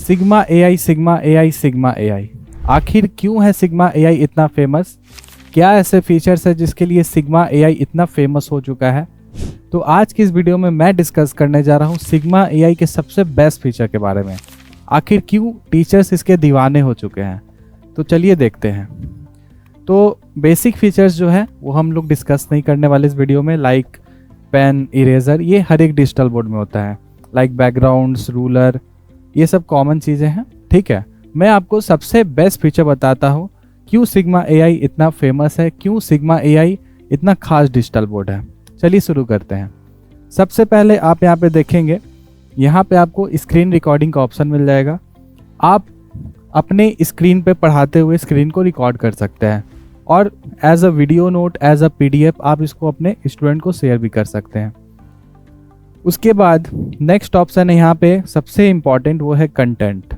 Sigma AI, sigma AI, sigma AI. आखिर क्यों है सिग्मा एआई इतना फेमस? क्या ऐसे फीचर्स है जिसके लिए सिग्मा एआई इतना फेमस हो चुका है? तो आज की इस वीडियो में मैं डिस्कस करने जा रहा हूँ सिग्मा एआई के सबसे बेस्ट फीचर के बारे में। आखिर क्यों टीचर्स इसके दीवाने हो चुके हैं, तो चलिए देखते हैं। तो बेसिक फीचर्स जो है वो हम लोग डिस्कस नहीं करने वाले इस वीडियो में, लाइक पेन, इरेजर, ये हर एक डिजिटल बोर्ड में होता है। लाइक बैकग्राउंड्स, रूलर, ये सब कॉमन चीज़ें हैं, ठीक है। मैं आपको सबसे बेस्ट फीचर बताता हूँ क्यों सिग्मा एआई इतना फेमस है, क्यों सिग्मा एआई इतना खास डिजिटल बोर्ड है। चलिए शुरू करते हैं। सबसे पहले आप यहाँ पे देखेंगे, यहाँ पे आपको स्क्रीन रिकॉर्डिंग का ऑप्शन मिल जाएगा। आप अपने स्क्रीन पे पढ़ाते हुए स्क्रीन को रिकॉर्ड कर सकते हैं और as a video note, as a PDF आप इसको अपने स्टूडेंट को शेयर भी कर सकते हैं। उसके बाद नेक्स्ट ऑप्शन है यहाँ पे सबसे इम्पॉर्टेंट, वो है कंटेंट।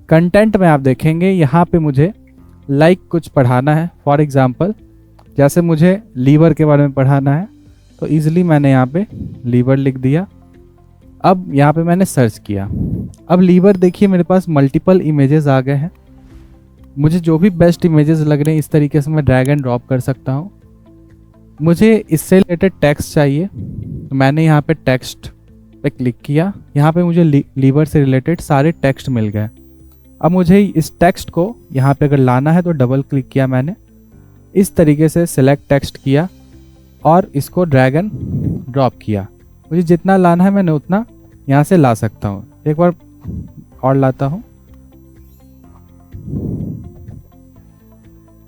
कंटेंट में आप देखेंगे यहाँ पे मुझे लाइक कुछ पढ़ाना है, फॉर एग्जांपल जैसे मुझे लीवर के बारे में पढ़ाना है तो इजीली मैंने यहाँ पे लीवर लिख दिया। अब यहाँ पे मैंने सर्च किया, अब लीवर देखिए मेरे पास मल्टीपल इमेजेस आ गए हैं। मुझे जो भी बेस्ट इमेजेस लग रहे हैं इस तरीके से मैं ड्रैग एंड ड्रॉप कर सकता हूँ। मुझे इससे रिलेटेड टेक्स्ट चाहिए तो मैंने यहाँ पे टेक्स्ट पे क्लिक किया, यहाँ पे मुझे लीवर से रिलेटेड सारे टेक्स्ट मिल गए। अब मुझे इस टेक्स्ट को यहाँ पे अगर लाना है तो डबल क्लिक किया मैंने, इस तरीके से सिलेक्ट टेक्स्ट किया और इसको ड्रैग एंड ड्रॉप किया। मुझे जितना लाना है मैंने उतना यहाँ से ला सकता हूँ। एक बार और लाता हूँ,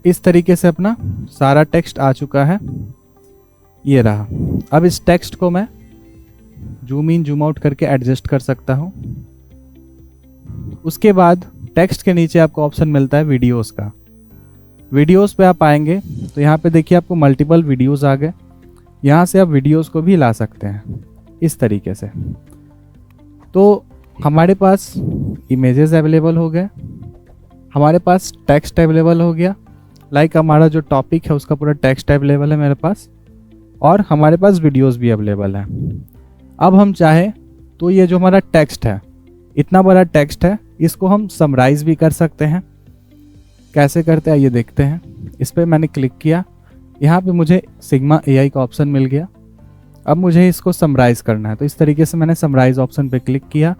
इस तरीके से अपना सारा टेक्स्ट आ चुका है, ये रहा। अब इस टेक्स्ट को मैं जूम इन जूम आउट करके एडजस्ट कर सकता हूँ। उसके बाद टेक्स्ट के नीचे आपको ऑप्शन मिलता है वीडियोस का। वीडियोस पे आप आएंगे तो यहाँ पे देखिए आपको मल्टीपल वीडियोस आ गए। यहाँ से आप वीडियोस को भी ला सकते हैं इस तरीके से। तो हमारे पास इमेजेस अवेलेबल हो गए, हमारे पास टेक्स्ट अवेलेबल हो गया, लाइक हमारा जो टॉपिक है उसका पूरा टेक्स्ट अवेलेबल है मेरे पास, और हमारे पास वीडियोस भी अवेलेबल है। अब हम चाहें तो ये जो हमारा टेक्स्ट है, इतना बड़ा टेक्स्ट है, इसको हम समराइज भी कर सकते हैं। कैसे करते हैं ये देखते हैं। इस पर मैंने क्लिक किया, यहाँ पे मुझे सिग्मा एआई का ऑप्शन मिल गया। अब मुझे इसको समराइज करना है तो इस तरीके से मैंने समराइज ऑप्शन पे क्लिक किया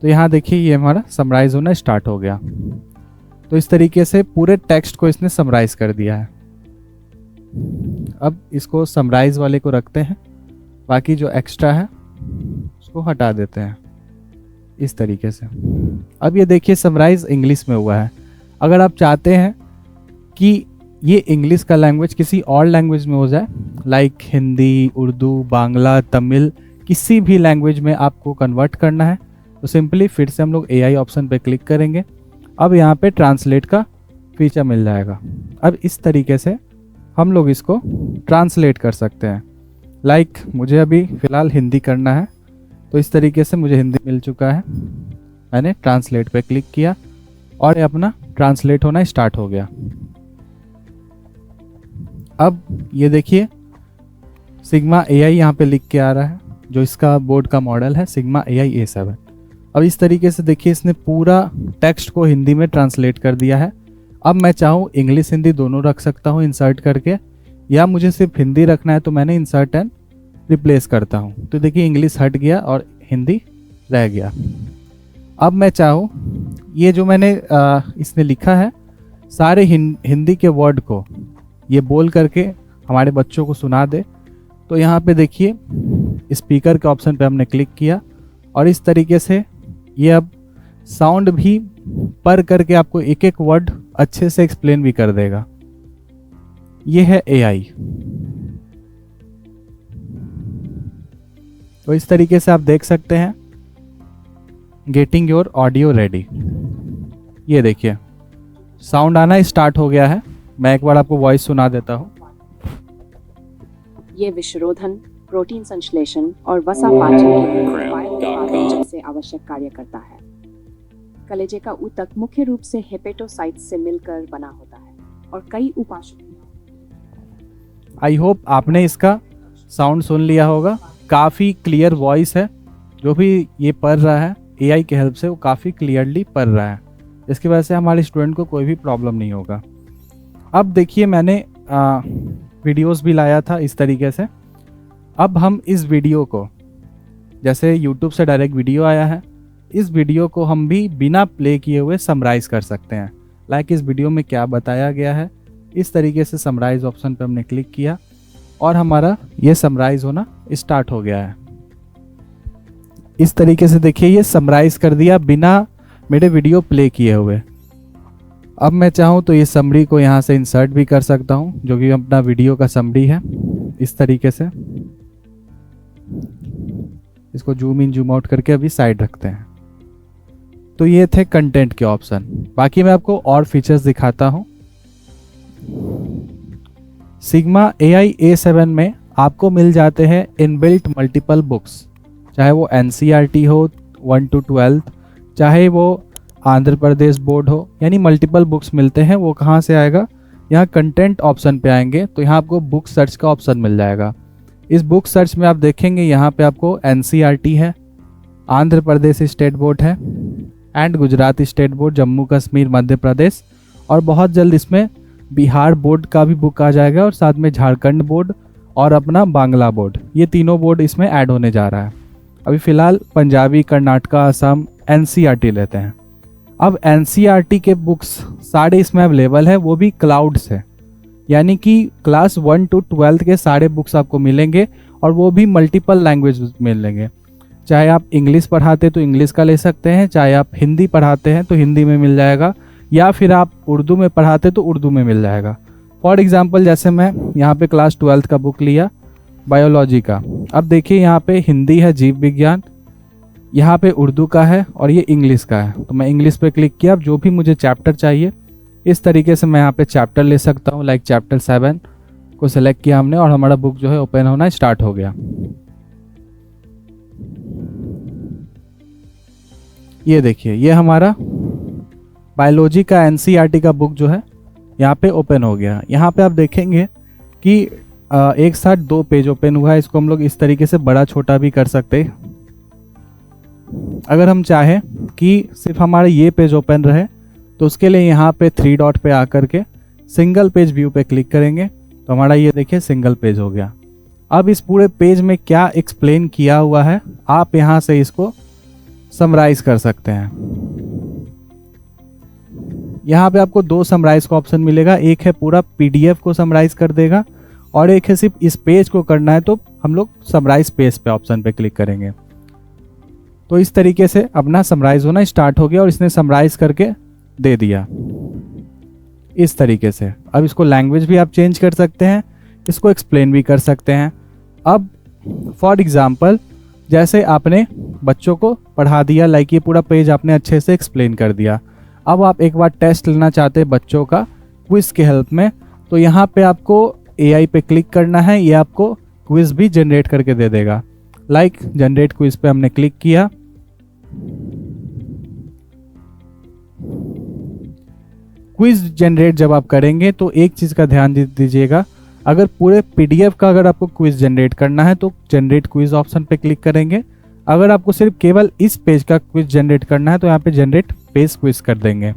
तो यहाँ देखिए ये हमारा समराइज होना स्टार्ट हो गया। तो इस तरीके से पूरे टेक्स्ट को इसने समराइज कर दिया है। अब इसको समराइज वाले को रखते हैं, बाकी जो एक्स्ट्रा है उसको हटा देते हैं इस तरीके से। अब ये देखिए समराइज इंग्लिश में हुआ है। अगर आप चाहते हैं कि ये इंग्लिश का लैंग्वेज किसी और लैंग्वेज में हो जाए, लाइक हिंदी, उर्दू, बांग्ला, तमिल, किसी भी लैंग्वेज में आपको कन्वर्ट करना है तो सिंपली फिर से हम लोग एआई ऑप्शन पे क्लिक करेंगे। अब यहाँ पे ट्रांसलेट का फीचर मिल जाएगा। अब इस तरीके से हम लोग इसको ट्रांसलेट कर सकते हैं। लाइक मुझे अभी फ़िलहाल हिंदी करना है तो इस तरीके से मुझे हिंदी मिल चुका है। मैंने ट्रांसलेट पे क्लिक किया और ये अपना ट्रांसलेट होना स्टार्ट हो गया। अब ये देखिए सिग्मा एआई यहाँ पे लिख के आ रहा है, जो इसका बोर्ड का मॉडल है सिग्मा एआई A7। अब इस तरीके से देखिए इसने पूरा टेक्स्ट को हिंदी में ट्रांसलेट कर दिया है। अब मैं चाहूँ इंग्लिश हिंदी दोनों रख सकता हूँ इंसर्ट करके, या मुझे सिर्फ हिंदी रखना है तो मैंने इंसर्ट एंड रिप्लेस करता हूँ। तो देखिए इंग्लिश हट गया और हिंदी रह गया। अब मैं चाहूँ ये जो मैंने इसने लिखा है सारे हिंदी के वर्ड को ये बोल करके हमारे बच्चों को सुना दे, तो यहाँ पे देखिए स्पीकर के ऑप्शन पे हमने क्लिक किया और इस तरीके से ये अब साउंड भी पर करके आपको एक एक वर्ड अच्छे से एक्सप्लेन भी कर देगा। ये है एआई। तो इस तरीके से आप देख सकते हैं गेटिंग योर ऑडियो रेडी। ये देखिए साउंड आना स्टार्ट हो गया है। मैं एक बार आपको वॉइस सुना देता हूँ। ये विषरोधन, प्रोटीन संश्लेषण और वसा पाचन से आवश्यक कार्य करता है। कलेजे का ऊतक मुख्य रूप से हेपेटोसाइट्स से मिलकर बना होता है और कई उपाशय। आई होप आपने इसका साउंड सुन लिया होगा। काफ़ी क्लियर वॉइस है जो भी ये पढ़ रहा है। एआई के हेल्प से वो काफ़ी क्लियरली पढ़ रहा है, इसकी वजह से हमारे स्टूडेंट को कोई भी प्रॉब्लम नहीं होगा। अब देखिए मैंने वीडियोस भी लाया था इस तरीके से। अब हम इस वीडियो को, जैसे यूट्यूब से डायरेक्ट वीडियो आया है, इस वीडियो को हम भी बिना प्ले किए हुए समराइज़ कर सकते हैं। लाइक इस वीडियो में क्या बताया गया है, इस तरीके से समराइज ऑप्शन पे हमने क्लिक किया और हमारा ये समराइज होना स्टार्ट हो गया है। इस तरीके से देखिए ये समराइज कर दिया बिना मेरे वीडियो प्ले किए हुए। अब मैं चाहूँ तो ये समरी को यहाँ से इंसर्ट भी कर सकता हूँ, जो कि अपना वीडियो का समरी है। इस तरीके से इसको जूम इन जूम आउट करके अभी साइड रखते हैं। तो ये थे कंटेंट के ऑप्शन। बाकी मैं आपको और फीचर्स दिखाता हूँ। सिग्मा AI A7 में आपको मिल जाते हैं इनबिल्ट मल्टीपल बुक्स, चाहे वो NCERT हो 1 to 12, चाहे वो आंध्र प्रदेश बोर्ड हो, यानी मल्टीपल बुक्स मिलते हैं। वो कहाँ से आएगा, यहाँ कंटेंट ऑप्शन पे आएंगे तो यहाँ आपको बुक सर्च का ऑप्शन मिल जाएगा। इस बुक सर्च में आप देखेंगे यहाँ पे आपको NCERT है, आंध्र प्रदेश स्टेट बोर्ड है and Gujarat state board, Jammu Kashmir, Madhya Pradesh, और बहुत जल्द इसमें बिहार बोर्ड का भी बुक आ जाएगा और साथ में झारखंड बोर्ड और अपना बांग्ला बोर्ड, ये तीनों बोर्ड इसमें ऐड होने जा रहा है। अभी फ़िलहाल पंजाबी, कर्नाटका, असम, NCERT लेते हैं। अब NCERT के बुक्स सारे इसमें अवेलेबल है, वो भी क्लाउड से, यानी कि क्लास 1 to 12 के सारे बुक्स आपको मिलेंगे और वो भी मल्टीपल लैंग्वेज मिलेंगे। चाहे आप इंग्लिश पढ़ाते तो इंग्लिश का ले सकते हैं, चाहे आप हिंदी पढ़ाते हैं तो हिंदी में मिल जाएगा, या फिर आप उर्दू में पढ़ाते तो उर्दू में मिल जाएगा। फॉर एग्जांपल जैसे मैं यहाँ पे क्लास 12 का बुक लिया बायोलॉजी का। अब देखिए यहाँ पे हिंदी है जीव विज्ञान, यहाँ पे उर्दू का है और ये इंग्लिश का है। तो मैं इंग्लिश पे क्लिक किया। अब जो भी मुझे चैप्टर चाहिए इस तरीके से मैं यहाँ पे चैप्टर ले सकता हूँ। लाइक चैप्टर 7 को सिलेक्ट किया हमने और हमारा बुक जो है ओपन होना स्टार्ट हो गया। ये देखिए ये हमारा बायोलॉजी का NCERT का बुक जो है यहाँ पे ओपन हो गया। यहाँ पे आप देखेंगे कि एक साथ 2 पेज ओपन हुआ है। इसको हम लोग इस तरीके से बड़ा छोटा भी कर सकते हैं। अगर हम चाहें कि सिर्फ हमारा ये पेज ओपन रहे तो उसके लिए यहाँ पे 3 डॉट पे आकर के सिंगल पेज व्यू पे क्लिक करेंगे तो हमारा ये देखिए सिंगल पेज हो गया। अब इस पूरे पेज में क्या एक्सप्लेन किया हुआ है आप यहाँ से इसको समराइज कर सकते हैं। यहाँ पे आपको 2 समराइज का ऑप्शन मिलेगा, एक है पूरा PDF को समराइज कर देगा और एक है सिर्फ इस पेज को करना है तो हम लोग समराइज पेज पे ऑप्शन पे क्लिक करेंगे। तो इस तरीके से अपना समराइज होना स्टार्ट हो गया और इसने समराइज करके दे दिया इस तरीके से। अब इसको लैंग्वेज भी आप चेंज कर सकते हैं, इसको एक्सप्लेन भी कर सकते हैं। अब फॉर एग्जांपल जैसे आपने बच्चों को पढ़ा दिया, लाइक ये पूरा पेज आपने अच्छे से एक्सप्लेन कर दिया। अब आप एक बार टेस्ट लेना चाहते हैं बच्चों का क्विज के हेल्प में, तो यहाँ पे आपको AI पे क्लिक करना है, ये आपको क्विज भी जनरेट करके दे देगा। लाइक जनरेट क्विज पे हमने क्लिक किया। क्विज जनरेट जब आप करेंगे तो एक चीज़ का ध्यान दीजिएगा, अगर पूरे PDF का अगर आपको क्विज जनरेट करना है तो जनरेट क्विज ऑप्शन पे क्लिक करेंगे। अगर आपको सिर्फ केवल इस पेज का क्विज जनरेट करना है तो यहाँ पे जनरेट पेज क्विज कर देंगे।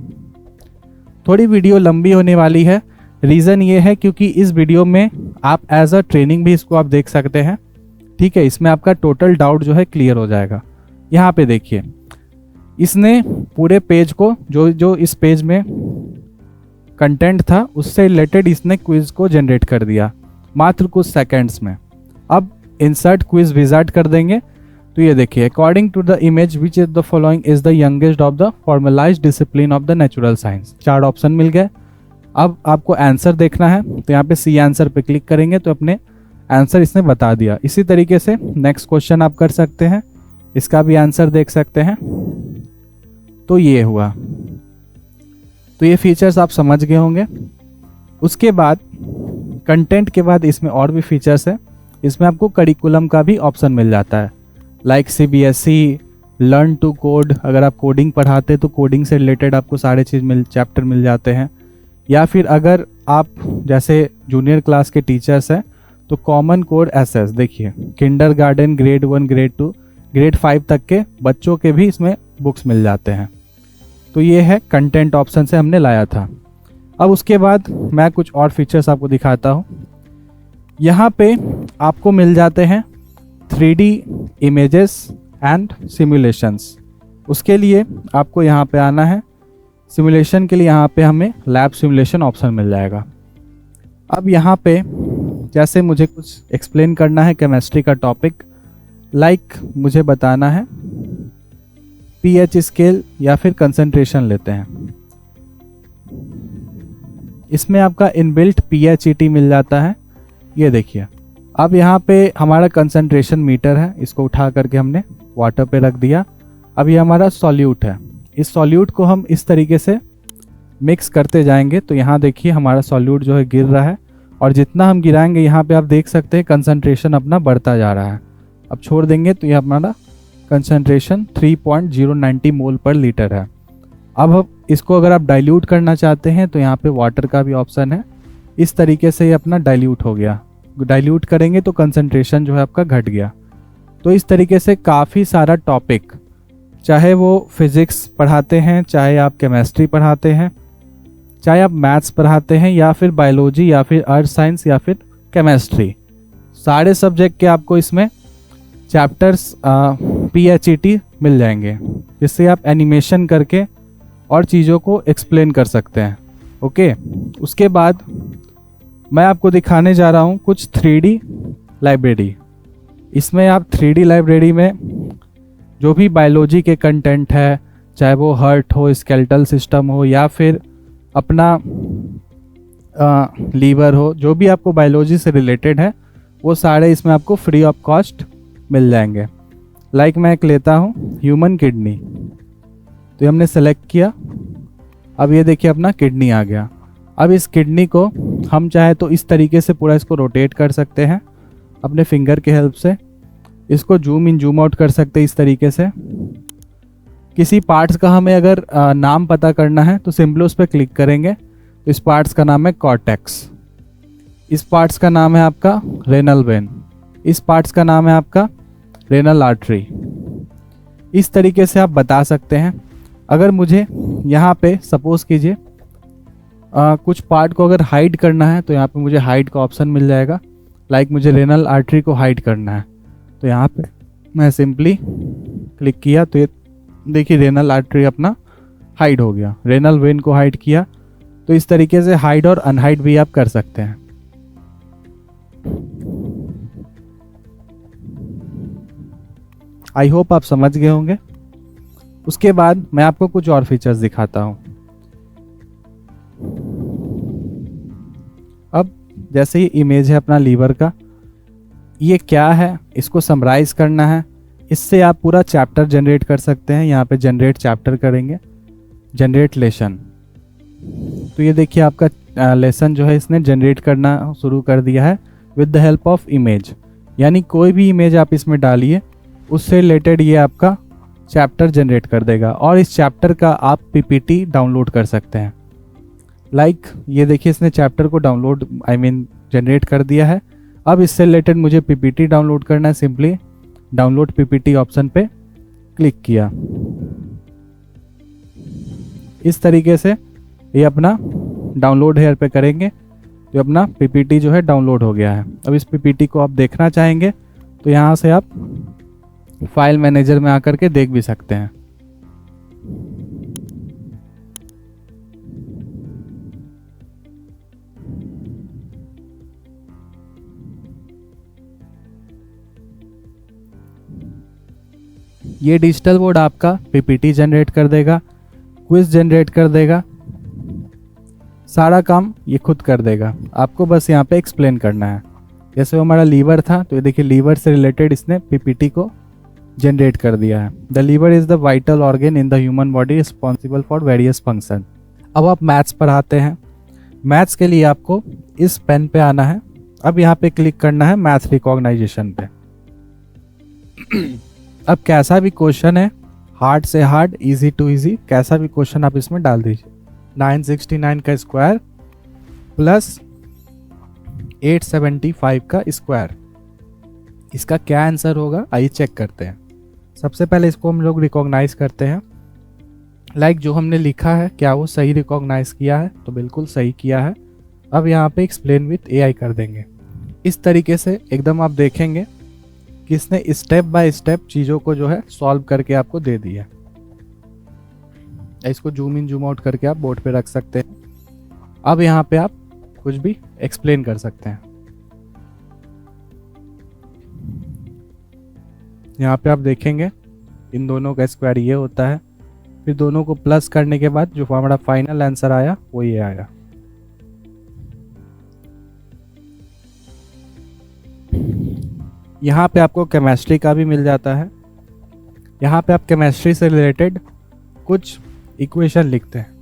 थोड़ी वीडियो लंबी होने वाली है, रीज़न ये है क्योंकि इस वीडियो में आप एज अ ट्रेनिंग भी इसको आप देख सकते हैं। ठीक है, इसमें आपका टोटल डाउट जो है क्लियर हो जाएगा। यहाँ पे देखिए इसने पूरे पेज को जो इस पेज में कंटेंट था उससे रिलेटेड इसने क्विज को जनरेट कर दिया मात्र कुछ सेकंड्स में। अब इंसर्ट क्विज विजार्ड कर देंगे तो ये देखिए according to the image which is the following is the youngest of the formalised discipline of the natural science. 4 option मिल गए। अब आपको आंसर देखना है तो यहाँ पे सी आंसर पे क्लिक करेंगे तो अपने आंसर इसने बता दिया। इसी तरीके से नेक्स्ट क्वेश्चन आप कर सकते हैं, इसका भी आंसर देख सकते हैं। तो ये हुआ। तो ये फीचर्स आप समझ गए होंगे। उसके बाद कंटेंट के बाद इसमें और भी फीचर्स है। इसमें आपको करिकुलम का भी ऑप्शन मिल जाता है, like CBSE, learn to code. अगर आप कोडिंग पढ़ाते तो कोडिंग से रिलेटेड आपको सारे चैप्टर मिल जाते हैं। या फिर अगर आप जैसे जूनियर क्लास के टीचर्स हैं तो कॉमन कोड SS देखिए, किंडरगार्टन, ग्रेड 1, ग्रेड 2, ग्रेड 5 तक के बच्चों के भी इसमें बुक्स मिल जाते हैं। तो ये है कंटेंट ऑप्शन से हमने लाया था। अब उसके बाद मैं कुछ और फीचर्स आपको दिखाता हूँ। यहाँ पे आपको मिल जाते हैं 3D इमेजेस एंड सिमुलेशंस। उसके लिए आपको यहाँ पे आना है। सिमुलेशन के लिए यहाँ पे हमें लैब सिमुलेशन ऑप्शन मिल जाएगा। अब यहाँ पे जैसे मुझे कुछ एक्सप्लेन करना है केमिस्ट्री का टॉपिक, लाइक मुझे बताना है पीएच स्केल या फिर कंसंट्रेशन लेते हैं। इसमें आपका इनबिल्ट पीएचईटी मिल जाता है। ये देखिए, अब यहाँ पे हमारा कंसंट्रेशन मीटर है, इसको उठा करके हमने वाटर पे रख दिया। अब ये हमारा सॉल्यूट है। इस सॉल्यूट को हम इस तरीके से मिक्स करते जाएंगे तो यहाँ देखिए हमारा सॉल्यूट जो है गिर रहा है, और जितना हम गिराएंगे यहाँ पे आप देख सकते हैं कंसंट्रेशन अपना बढ़ता जा रहा है। अब छोड़ देंगे तो ये हमारा कंसंट्रेशन 3.090 मोल पर लीटर है। अब इसको अगर आप डाइल्यूट करना चाहते हैं तो यहाँ पे वाटर का भी ऑप्शन है। इस तरीके से ये अपना डाइल्यूट हो गया। डाइल्यूट करेंगे तो कंसंट्रेशन जो है आपका घट गया। तो इस तरीके से काफ़ी सारा टॉपिक, चाहे वो फिज़िक्स पढ़ाते हैं, चाहे आप केमिस्ट्री पढ़ाते हैं, चाहे आप मैथ्स पढ़ाते हैं, या फिर बायोलॉजी, या फिर अर्थ साइंस, या फिर केमिस्ट्री, सारे सब्जेक्ट के आपको इसमें चैप्टर्स पीएचईटी मिल जाएंगे, जिससे आप एनिमेशन करके और चीज़ों को एक्सप्लेन कर सकते हैं। ओके, उसके बाद मैं आपको दिखाने जा रहा हूँ कुछ 3D लाइब्रेरी। इसमें आप 3D लाइब्रेरी में जो भी बायोलॉजी के कंटेंट है, चाहे वो हार्ट हो, स्केलेटल सिस्टम हो, या फिर अपना लीवर हो, जो भी आपको बायोलॉजी से रिलेटेड है वो सारे इसमें आपको फ्री ऑफ कॉस्ट मिल जाएंगे। लाइक मैं एक लेता हूँ ह्यूमन किडनी, तो ये हमने सेलेक्ट किया। अब ये देखिए अपना किडनी आ गया। अब इस किडनी को हम चाहे तो इस तरीके से पूरा इसको रोटेट कर सकते हैं अपने फिंगर के हेल्प से। इसको जूम इन जूम आउट कर सकते हैं इस तरीके से। किसी पार्ट्स का हमें अगर नाम पता करना है तो सिंपली उस पर क्लिक करेंगे। तो इस पार्ट्स का नाम है कॉर्टेक्स, इस पार्ट्स का नाम है आपका रेनल वेन, इस पार्ट्स का नाम है आपका रेनल आर्टरी। इस तरीके से आप बता सकते हैं। अगर मुझे यहाँ पे सपोज कीजिए कुछ पार्ट को अगर हाइड करना है तो यहाँ पे मुझे हाइड का ऑप्शन मिल जाएगा। लाइक मुझे रेनल आर्टरी को हाइड करना है तो यहाँ पे मैं सिंपली क्लिक किया तो ये देखिए रेनल आर्टरी अपना हाइड हो गया। रेनल वेन को हाइड किया। तो इस तरीके से हाइड और अनहाइड भी आप कर सकते हैं। आई होप आप समझ गए होंगे। उसके बाद मैं आपको कुछ और फीचर्स दिखाता हूं। अब जैसे ही इमेज है अपना लीवर का, ये क्या है इसको समराइज करना है। इससे आप पूरा चैप्टर जनरेट कर सकते हैं। यहाँ पे जनरेट चैप्टर करेंगे, जनरेट लेसन। तो ये देखिए आपका लेसन जो है इसने जनरेट करना शुरू कर दिया है with the help of image. यानी कोई भी इमेज आप इसमें डालिए, उससे रिलेटेड ये आपका चैप्टर जनरेट कर देगा। और इस चैप्टर का आप पीपीटी डाउनलोड कर सकते हैं। लाइक ये देखिए इसने चैप्टर को डाउनलोड जनरेट कर दिया है। अब इससे रिलेटेड मुझे पीपीटी डाउनलोड करना है। सिंपली डाउनलोड पीपीटी ऑप्शन पे क्लिक किया। इस तरीके से ये अपना डाउनलोड हेयर पे करेंगे तो अपना पीपीटी जो है डाउनलोड हो गया है। अब इस पीपीटी को आप देखना चाहेंगे तो यहाँ से आप फाइल मैनेजर में आकर के देख भी सकते हैं। ये डिजिटल बोर्ड आपका पीपीटी जनरेट कर देगा, क्विज जनरेट कर देगा, सारा काम ये खुद कर देगा। आपको बस यहाँ पे एक्सप्लेन करना है। जैसे वो हमारा लीवर था तो ये देखिए लीवर से रिलेटेड इसने पीपीटी को जनरेट कर दिया है। The liver is the vital organ in the human body responsible for various function. अब आप मैथ्स पढ़ाते हैं, मैथ्स के लिए आपको इस पेन पे आना है। अब यहाँ पे क्लिक करना है मैथ रिकॉग्नाइजेशन पे। अब कैसा भी क्वेश्चन है, हार्ड से हार्ड, इजी टू इजी, कैसा भी क्वेश्चन आप इसमें डाल दीजिए। 969 का स्क्वायर प्लस 875 का स्क्वायर, इसका क्या आंसर होगा आइए चेक करते हैं। सबसे पहले इसको हम लोग रिकॉग्नाइज करते हैं। लाइक जो हमने लिखा है क्या वो सही रिकॉग्नाइज किया है, तो बिल्कुल सही किया है। अब यहाँ पे एक्सप्लेन विथ एआई कर देंगे। इस तरीके से एकदम आप देखेंगे कि इसने स्टेप बाय स्टेप चीज़ों को जो है सॉल्व करके आपको दे दिया। इसको जूम इन जूम आउट करके आप बोर्ड पे रख सकते हैं। अब यहाँ पे आप कुछ भी एक्सप्लेन कर सकते हैं। यहाँ पे आप देखेंगे इन दोनों का स्क्वायर ये होता है, फिर दोनों को प्लस करने के बाद जो हमारा फाइनल आंसर आया वो ये आया। यहाँ पे आपको केमिस्ट्री का भी मिल जाता है। यहाँ पे आप केमिस्ट्री से रिलेटेड कुछ इक्वेशन लिखते हैं।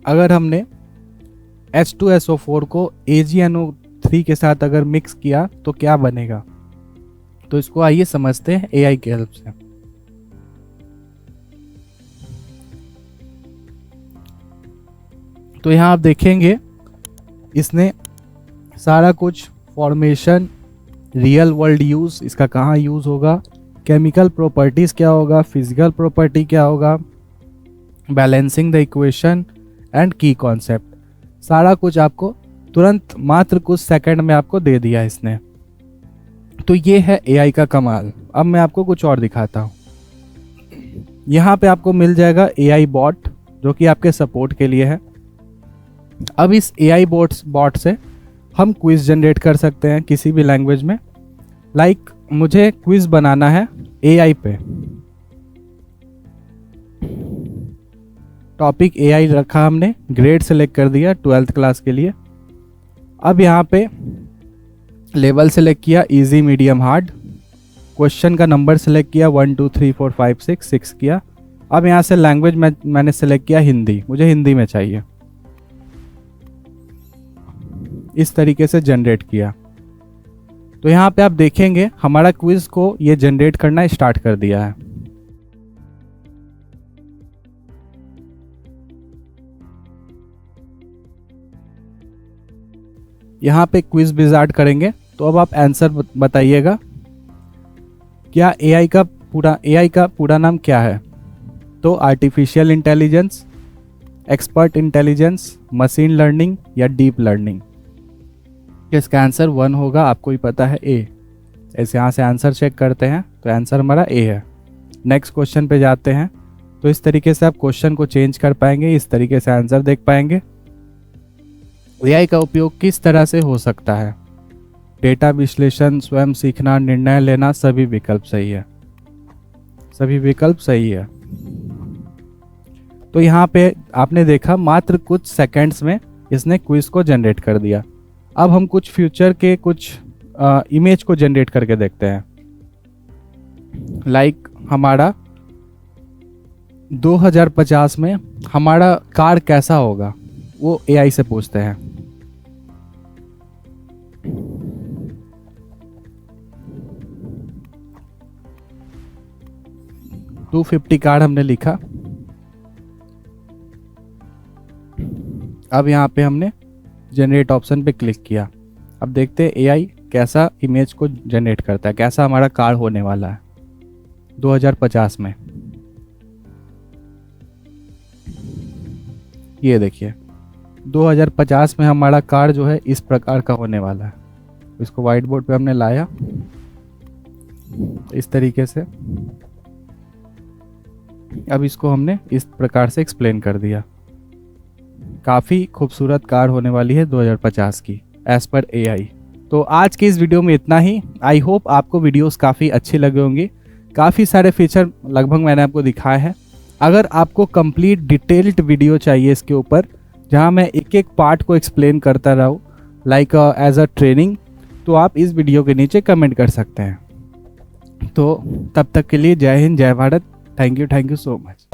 अगर हमने H2SO4 को AgNO3 के साथ अगर मिक्स किया तो क्या बनेगा, तो इसको आइए समझते हैं एआई की हेल्प से। तो यहाँ आप देखेंगे इसने सारा कुछ फॉर्मेशन, रियल वर्ल्ड यूज, इसका कहाँ यूज होगा, केमिकल प्रॉपर्टीज क्या होगा, फिजिकल प्रॉपर्टी क्या होगा, बैलेंसिंग द इक्वेशन एंड की कॉन्सेप्ट, सारा कुछ आपको तुरंत मात्र कुछ सेकंड में आपको दे दिया इसने। तो ये है एआई का कमाल। अब मैं आपको कुछ और दिखाता हूँ। यहाँ पे आपको मिल जाएगा एआई बॉट, जो कि आपके सपोर्ट के लिए है। अब इस एआई बॉट से हम क्विज जनरेट कर सकते हैं किसी भी लैंग्वेज में। लाइक मुझे क्विज बनाना है एआई पे, टॉपिक एआई रखा हमने, ग्रेड सेलेक्ट कर दिया 12th क्लास के लिए। अब यहाँ पे लेवल सेलेक्ट किया इजी मीडियम हार्ड, क्वेश्चन का नंबर सेलेक्ट किया 1 2 3 4 5 6 किया। अब यहाँ से लैंग्वेज मैंने सेलेक्ट किया हिंदी, मुझे हिंदी में चाहिए। इस तरीके से जनरेट किया। तो यहाँ पे आप देखेंगे हमारा क्विज को ये जनरेट करना स्टार्ट कर दिया है। यहाँ पे क्विज विजार्ड करेंगे। तो अब आप आंसर बताइएगा, क्या एआई का पूरा नाम क्या है। तो artificial intelligence, expert intelligence, machine learning या डीप लर्निंग। इसका आंसर 1 होगा, आपको ही पता है ए। ऐसे यहाँ से आंसर चेक करते हैं तो आंसर हमारा ए है। नेक्स्ट क्वेश्चन पे जाते हैं। तो इस तरीके से आप क्वेश्चन को चेंज कर पाएंगे, इस तरीके से आंसर देख पाएंगे। एआई का उपयोग किस तरह से हो सकता है, डेटा विश्लेषण, स्वयं सीखना, निर्णय लेना, सभी विकल्प सही है, सभी विकल्प सही है। तो यहाँ पे आपने देखा मात्र कुछ सेकंड्स में इसने क्विज को जनरेट कर दिया। अब हम कुछ फ्यूचर के कुछ इमेज को जनरेट करके देखते हैं। लाइक हमारा 2050 में हमारा कार कैसा होगा, वो एआई से पूछते हैं। $250 कार हमने लिखा। अब यहाँ पे हमने जनरेट ऑप्शन पे क्लिक किया। अब देखते हैं एआई कैसा इमेज को जनरेट करता है, कैसा हमारा कार होने वाला है 2050 में। ये देखिए 2050 में हमारा कार जो है इस प्रकार का होने वाला है। इसको व्हाइट बोर्ड पे हमने लाया इस तरीके से। अब इसको हमने इस प्रकार से एक्सप्लेन कर दिया। काफ़ी खूबसूरत कार होने वाली है 2050 की एज पर एआई। तो आज की इस वीडियो में इतना ही। आई होप आपको वीडियोस काफ़ी अच्छी लगे होंगी। काफ़ी सारे फीचर लगभग मैंने आपको दिखाए हैं। अगर आपको कंप्लीट डिटेल्ड वीडियो चाहिए इसके ऊपर, जहां मैं एक एक पार्ट को एक्सप्लेन करता रहूँ लाइक एज अ ट्रेनिंग, तो आप इस वीडियो के नीचे कमेंट कर सकते हैं। तो तब तक के लिए जय हिंद, जय Bharat. Thank you so much.